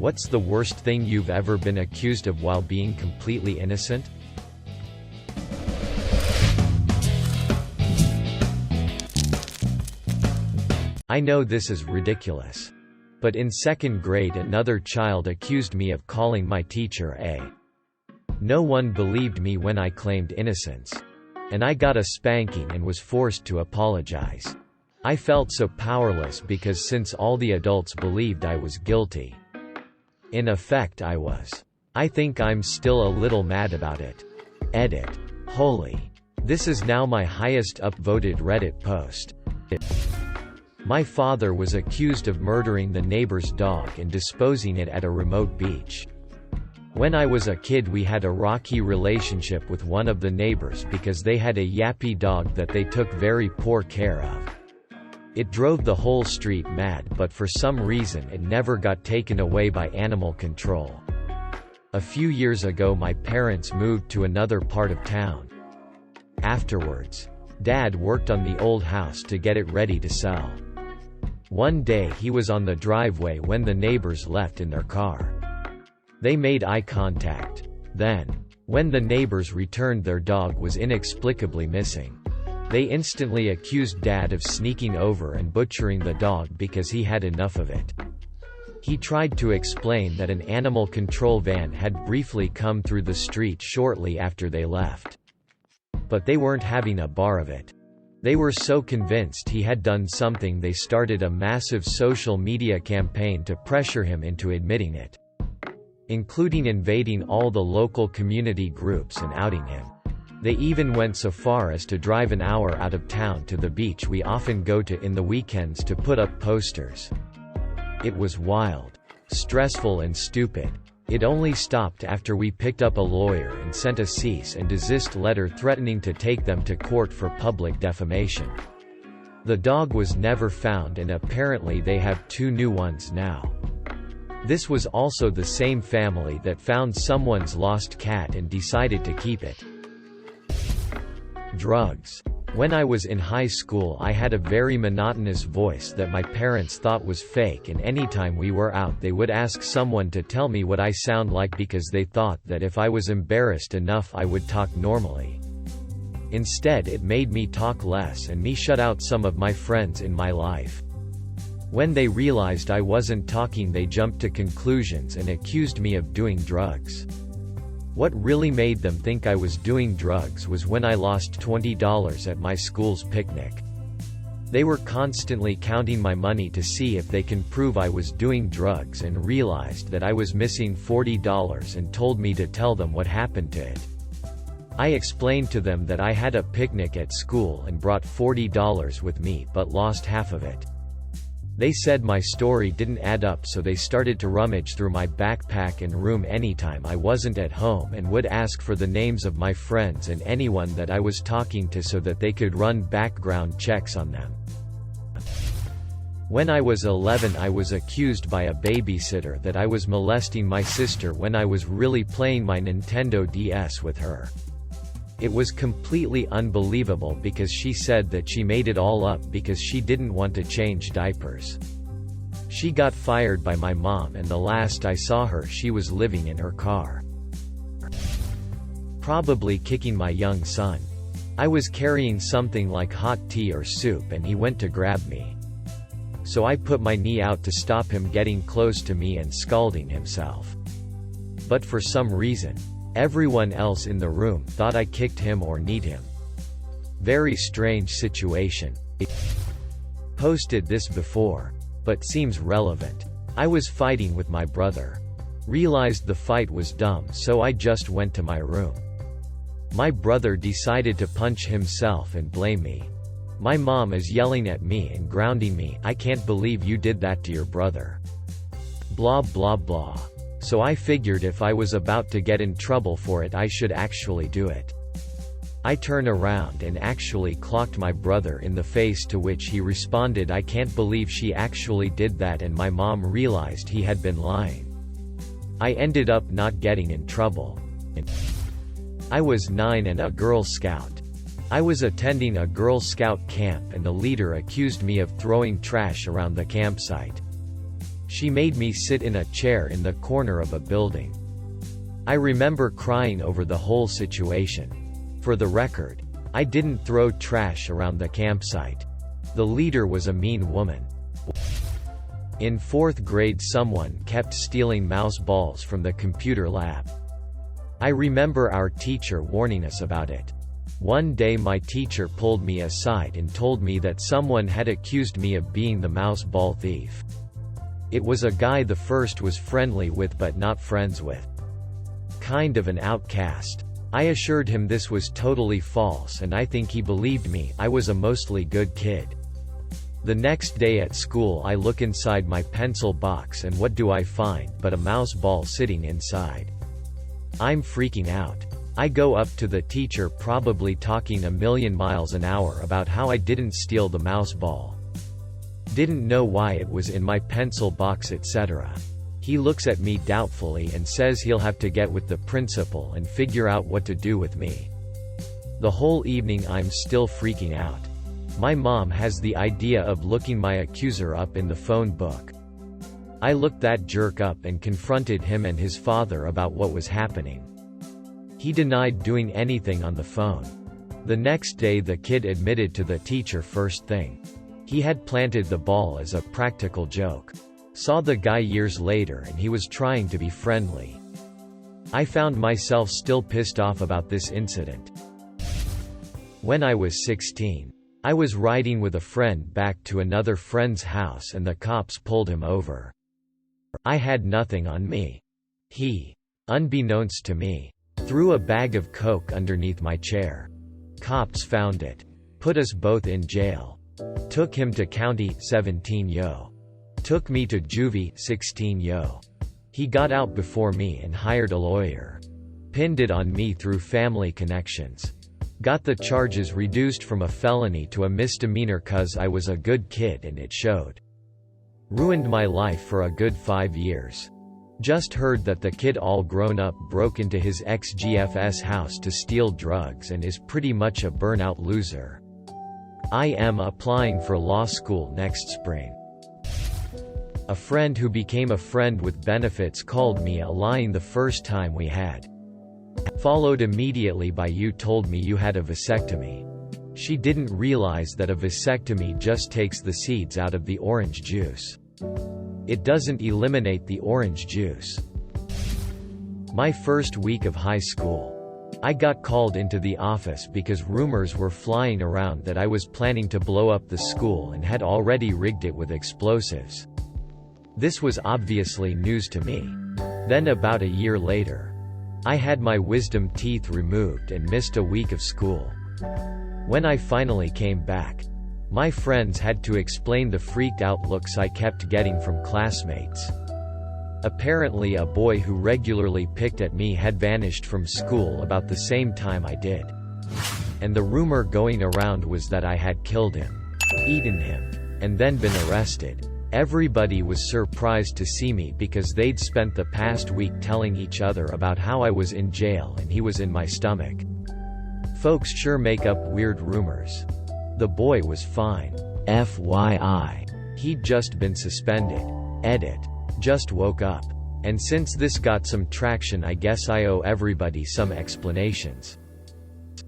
What's the worst thing you've ever been accused of while being completely innocent? I know this is ridiculous. But in second grade another child accused me of calling my teacher a. No one believed me when I claimed innocence. And I got a spanking and was forced to apologize. I felt so powerless because since all the adults believed I was guilty. In effect I was. I think I'm still a little mad about it. Edit. Holy. This is now my highest upvoted Reddit post. My father was accused of murdering the neighbor's dog and disposing it at a remote beach. When I was a kid we had a rocky relationship with one of the neighbors because they had a yappy dog that they took very poor care of. It drove the whole street mad, but for some reason it never got taken away by animal control. A few years ago my parents moved to another part of town. Afterwards, Dad worked on the old house to get it ready to sell. One day he was on the driveway when the neighbors left in their car. They made eye contact. Then, when the neighbors returned, their dog was inexplicably missing. They instantly accused Dad of sneaking over and butchering the dog because he had enough of it. He tried to explain that an animal control van had briefly come through the street shortly after they left. But they weren't having a bar of it. They were so convinced he had done something they started a massive social media campaign to pressure him into admitting it, including invading all the local community groups and outing him. They even went so far as to drive an hour out of town to the beach we often go to in the weekends to put up posters. It was wild, stressful and stupid. It only stopped after we picked up a lawyer and sent a cease and desist letter threatening to take them to court for public defamation. The dog was never found and apparently they have 2 new ones now. This was also the same family that found someone's lost cat and decided to keep it. Drugs. When I was in high school I had a very monotonous voice that my parents thought was fake, and anytime we were out they would ask someone to tell me what I sound like because they thought that if I was embarrassed enough I would talk normally. Instead it made me talk less and me shut out some of my friends in my life. When they realized I wasn't talking they jumped to conclusions and accused me of doing drugs. What really made them think I was doing drugs was when I lost $20 at my school's picnic. They were constantly counting my money to see if they can prove I was doing drugs and realized that I was missing $40 and told me to tell them what happened to it. I explained to them that I had a picnic at school and brought $40 with me but lost half of it. They said my story didn't add up, so they started to rummage through my backpack and room anytime I wasn't at home and would ask for the names of my friends and anyone that I was talking to so that they could run background checks on them. When I was 11 I was accused by a babysitter that I was molesting my sister when I was really playing my Nintendo DS with her. It was completely unbelievable because she said that she made it all up because she didn't want to change diapers. She got fired by my mom and the last I saw her she was living in her car. Probably kicking my young son. I was carrying something like hot tea or soup and he went to grab me. So I put my knee out to stop him getting close to me and scalding himself. But for some reason, everyone else in the room thought I kicked him or kneed him. Very strange situation. Posted this before, but seems relevant. I was fighting with my brother. Realized the fight was dumb, so I just went to my room. My brother decided to punch himself and blame me. My mom is yelling at me and grounding me. I can't believe you did that to your brother. Blah blah blah. So I figured if I was about to get in trouble for it I should actually do it. I turned around and actually clocked my brother in the face, to which he responded, "I can't believe she actually did that," and my mom realized he had been lying. I ended up not getting in trouble. I was 9 and a Girl Scout. I was attending a Girl Scout camp and the leader accused me of throwing trash around the campsite. She made me sit in a chair in the corner of a building. I remember crying over the whole situation. For the record, I didn't throw trash around the campsite. The leader was a mean woman. In 4th grade, someone kept stealing mouse balls from the computer lab. I remember our teacher warning us about it. One day my teacher pulled me aside and told me that someone had accused me of being the mouse ball thief. It was a guy the first was friendly with but not friends with. Kind of an outcast. I assured him this was totally false, and I think he believed me. I was a mostly good kid. The next day at school, I look inside my pencil box, and what do I find but a mouse ball sitting inside. I'm freaking out. I go up to the teacher, probably talking a million miles an hour about how I didn't steal the mouse ball. Didn't know why it was in my pencil box, etc. He looks at me doubtfully and says he'll have to get with the principal and figure out what to do with me. The whole evening I'm still freaking out. My mom has the idea of looking my accuser up in the phone book. I looked that jerk up and confronted him and his father about what was happening. He denied doing anything on the phone. The next day the kid admitted to the teacher first thing. He had planted the ball as a practical joke. Saw the guy years later and he was trying to be friendly. I found myself still pissed off about this incident. When I was 16, I was riding with a friend back to another friend's house and the cops pulled him over. I had nothing on me. He, unbeknownst to me, threw a bag of coke underneath my chair. Cops found it. Put us both in jail. Took him to county, 17 yo. Took me to juvie, 16 yo. He got out before me and hired a lawyer. Pinned it on me through family connections. Got the charges reduced from a felony to a misdemeanor 'cause I was a good kid and it showed. Ruined my life for a good 5 years. Just heard that the kid, all grown up, broke into his ex-GF's house to steal drugs and is pretty much a burnout loser. I am applying for law school next spring. A friend who became a friend with benefits called me a lying the first time we had. Followed immediately by "You told me you had a vasectomy." She didn't realize that a vasectomy just takes the seeds out of the orange juice. It doesn't eliminate the orange juice. My first week of high school. I got called into the office because rumors were flying around that I was planning to blow up the school and had already rigged it with explosives. This was obviously news to me. Then about a year later, I had my wisdom teeth removed and missed a week of school. When I finally came back, my friends had to explain the freaked out looks I kept getting from classmates. Apparently a boy who regularly picked at me had vanished from school about the same time I did. And the rumor going around was that I had killed him, eaten him, and then been arrested. Everybody was surprised to see me because they'd spent the past week telling each other about how I was in jail and he was in my stomach. Folks sure make up weird rumors. The boy was fine. FYI. He'd just been suspended. Edit. Just woke up. And since this got some traction, I guess I owe everybody some explanations.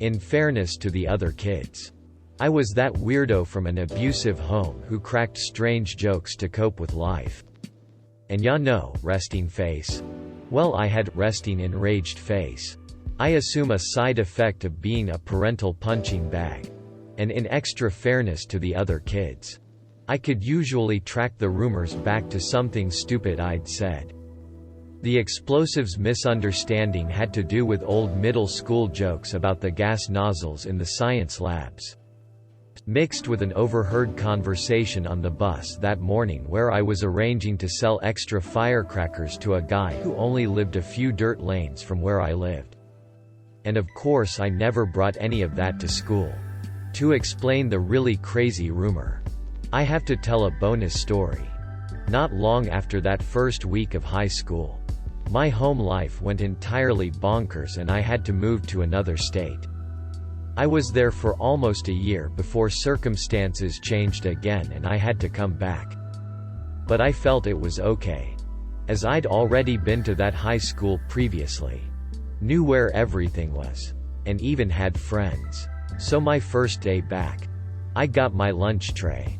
In fairness to the other kids, I was that weirdo from an abusive home who cracked strange jokes to cope with life. And ya know, resting face. Well, I had resting enraged face. I assume a side effect of being a parental punching bag. And in extra fairness to the other kids, I could usually track the rumors back to something stupid I'd said. The explosives misunderstanding had to do with old middle school jokes about the gas nozzles in the science labs, mixed with an overheard conversation on the bus that morning where I was arranging to sell extra firecrackers to a guy who only lived a few dirt lanes from where I lived. And of course I never brought any of that to school. To explain the really crazy rumor, I have to tell a bonus story. Not long after that first week of high school, my home life went entirely bonkers and I had to move to another state. I was there for almost a year before circumstances changed again and I had to come back. But I felt it was okay, as I'd already been to that high school previously. Knew where everything was, and even had friends. So my first day back, I got my lunch tray,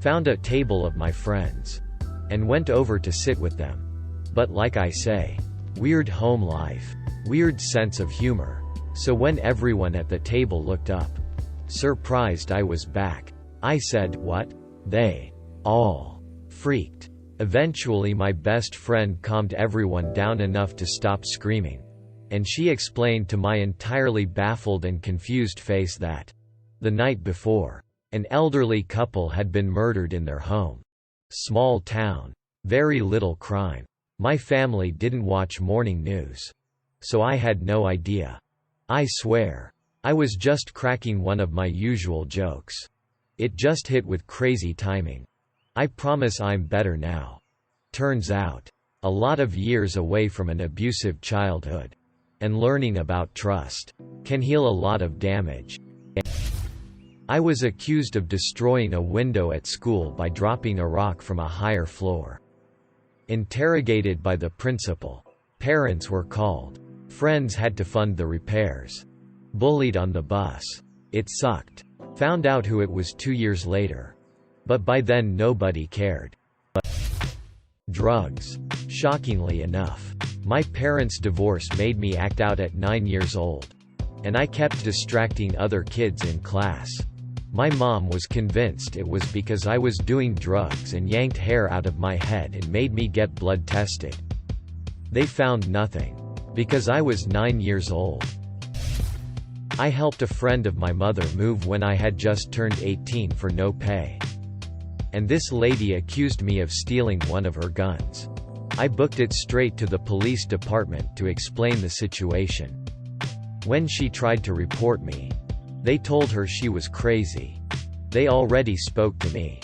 found a table of my friends, and went over to sit with them. But like I say, weird home life, weird sense of humor. So when everyone at the table looked up, surprised I was back, I said, "What?" They all freaked. Eventually my best friend calmed everyone down enough to stop screaming, and she explained to my entirely baffled and confused face that the night before, an elderly couple had been murdered in their home. Small town. Very little crime. My family didn't watch morning news, so I had no idea. I swear, I was just cracking one of my usual jokes. It just hit with crazy timing. I promise I'm better now. Turns out, a lot of years away from an abusive childhood, and learning about trust, can heal a lot of damage. I was accused of destroying a window at school by dropping a rock from a higher floor. Interrogated by the principal. Parents were called. Friends had to fund the repairs. Bullied on the bus. It sucked. Found out who it was 2 years later. But by then nobody cared. Drugs. Shockingly enough, my parents' divorce made me act out at 9 years old. And I kept distracting other kids in class. My mom was convinced it was because I was doing drugs and yanked hair out of my head and made me get blood tested. They found nothing, because I was 9 years old. I helped a friend of my mother move when I had just turned 18 for no pay. And this lady accused me of stealing one of her guns. I booked it straight to the police department to explain the situation. When she tried to report me, they told her she was crazy. They already spoke to me,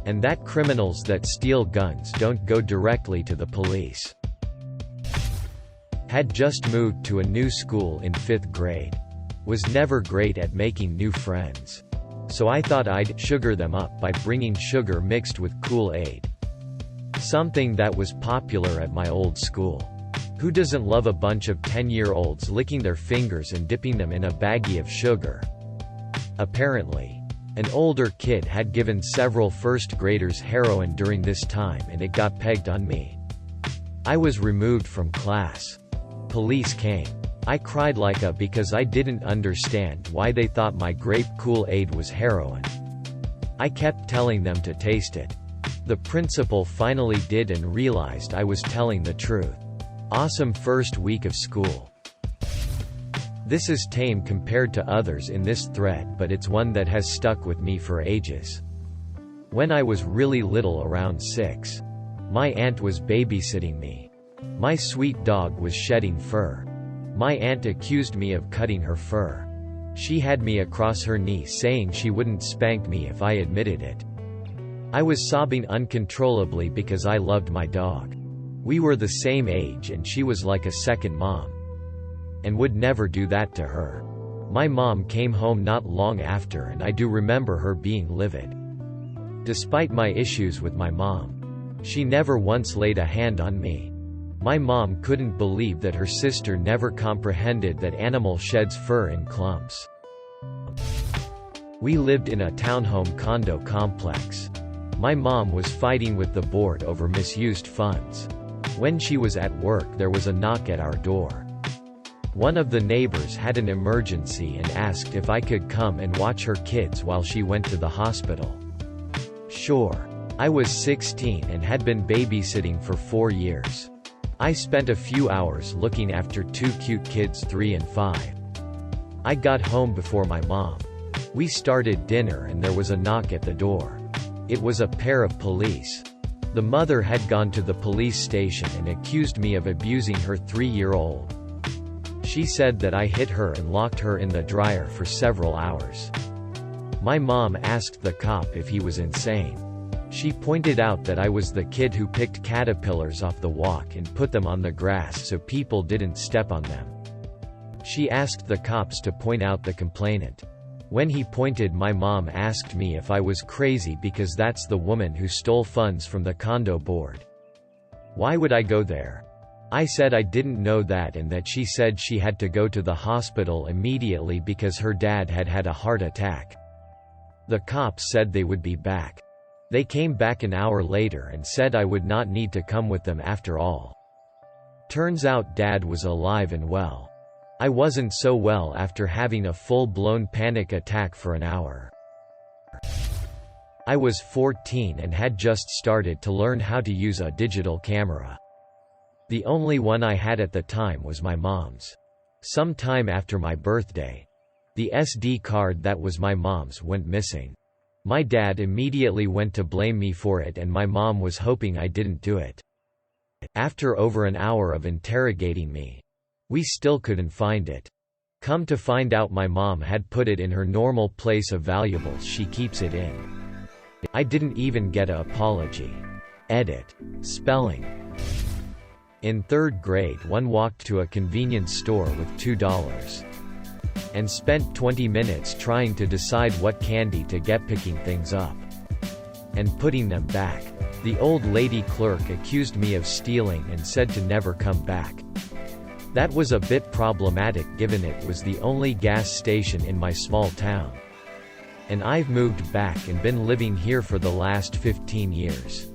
and that criminals that steal guns don't go directly to the police. Had just moved to a new school in 5th grade. Was never great at making new friends. So I thought I'd sugar them up by bringing sugar mixed with Kool-Aid. Something that was popular at my old school. Who doesn't love a bunch of 10-year-olds licking their fingers and dipping them in a baggie of sugar? Apparently, an older kid had given several first graders heroin during this time and it got pegged on me. I was removed from class. Police came. I cried like a because I didn't understand why they thought my grape Kool-Aid was heroin. I kept telling them to taste it. The principal finally did and realized I was telling the truth. Awesome first week of school. This is tame compared to others in this thread, but it's one that has stuck with me for ages. When I was really little, around 6, my aunt was babysitting me. My sweet dog was shedding fur. My aunt accused me of cutting her fur. She had me across her knee saying she wouldn't spank me if I admitted it. I was sobbing uncontrollably because I loved my dog. We were the same age and she was like a second mom. And would never do that to her. My mom came home not long after and I do remember her being livid. Despite my issues with my mom, she never once laid a hand on me. My mom couldn't believe that her sister never comprehended that animal sheds fur in clumps. We lived in a townhome condo complex. My mom was fighting with the board over misused funds. When she was at work, there was a knock at our door. One of the neighbors had an emergency and asked if I could come and watch her kids while she went to the hospital. Sure. I was 16 and had been babysitting for 4 years. I spent a few hours looking after 2 cute kids, 3 and 5. I got home before my mom. We started dinner and there was a knock at the door. It was a pair of police. The mother had gone to the police station and accused me of abusing her 3-year-old. She said that I hit her and locked her in the dryer for several hours. My mom asked the cop if he was insane. She pointed out that I was the kid who picked caterpillars off the walk and put them on the grass so people didn't step on them. She asked the cops to point out the complainant. When he pointed, my mom asked me if I was crazy because that's the woman who stole funds from the condo board. Why would I go there? I said I didn't know that and that she said she had to go to the hospital immediately because her dad had had a heart attack. The cops said they would be back. They came back an hour later and said I would not need to come with them after all. Turns out Dad was alive and well. I wasn't so well after having a full-blown panic attack for an hour. I was 14 and had just started to learn how to use a digital camera. The only one I had at the time was my mom's. Some time after my birthday, the SD card that was my mom's went missing. My dad immediately went to blame me for it and my mom was hoping I didn't do it. After over an hour of interrogating me, we still couldn't find it. Come to find out, my mom had put it in her normal place of valuables she keeps it in. I didn't even get an apology. Edit. Spelling. In 3rd grade, one walked to a convenience store with $2 and spent 20 minutes trying to decide what candy to get, picking things up and putting them back. The old lady clerk accused me of stealing and said to never come back. That was a bit problematic given it was the only gas station in my small town. And I've moved back and been living here for the last 15 years.